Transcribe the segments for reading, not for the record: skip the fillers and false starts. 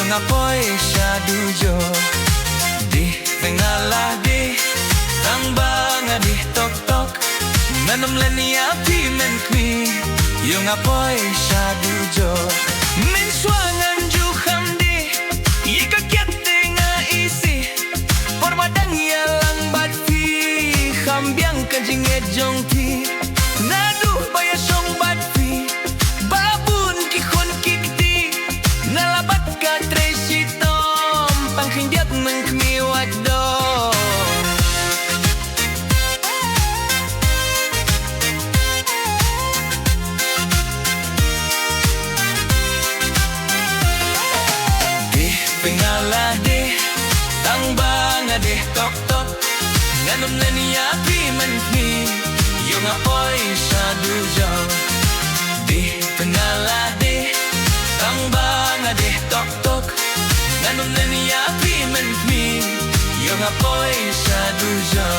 yung apoy siya dujo. Di tengah di tambang di tok-tok Nanamlan niya pimen kmi yung apoy siya dujo. Menswangan juham di ikakyat nga isi Pormadang yalang badfi Kambyang kajinget jong ti Nadu bayasong badfi Babun kikon kikti Nalabat ka tresitom Panghindiat ng kmiwat do Di pingala di Tangbang di tok-tok Nganom na niya piman kmi yung apoy sa dujo. Di pengala di tambang di tok-tok Nganom na niya piman kmi yung apoy sa dujo.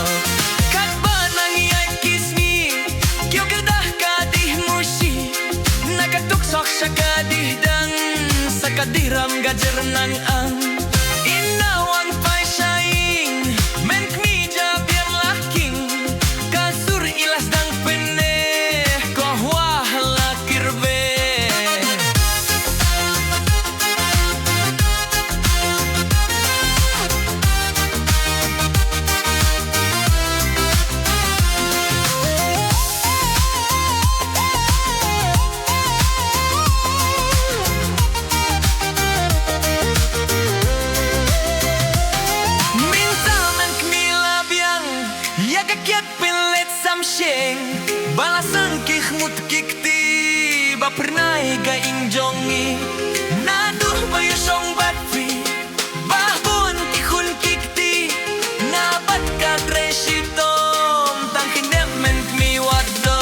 Katba nang iyay kismi Kyo kadah kadih musi Nakatuksok sa kadihdang Sa kadiram gajer nang ang Inawang pa'y saying Men kmi jabiang laking Kasur ilas dang pene Kohwa lakirbe Yagakyat pilit samsyeng Balasang kihmut kikti Bapernay gaing jongi Naduh bayusong batfi Bahbun kikun kikti Nabat ka kresitom Tangking demen kmiwat do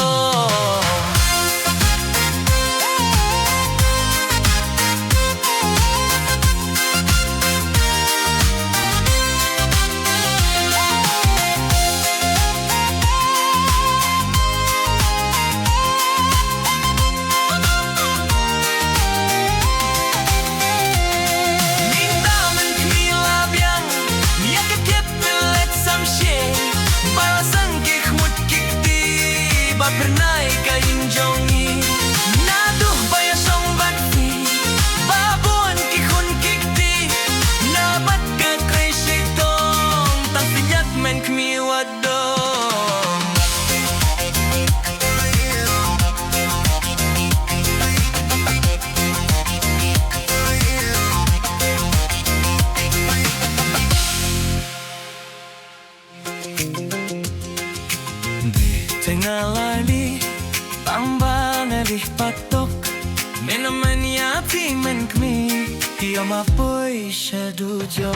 Bernay kaing jongi Naduh bayasong batfi Babon kikun kikti Nabat ka kresitong Tangpinyat men kmiwat dong Tengah lali Tambang di patok Menaman ya pimen kmi Iyo mapoy siya dujo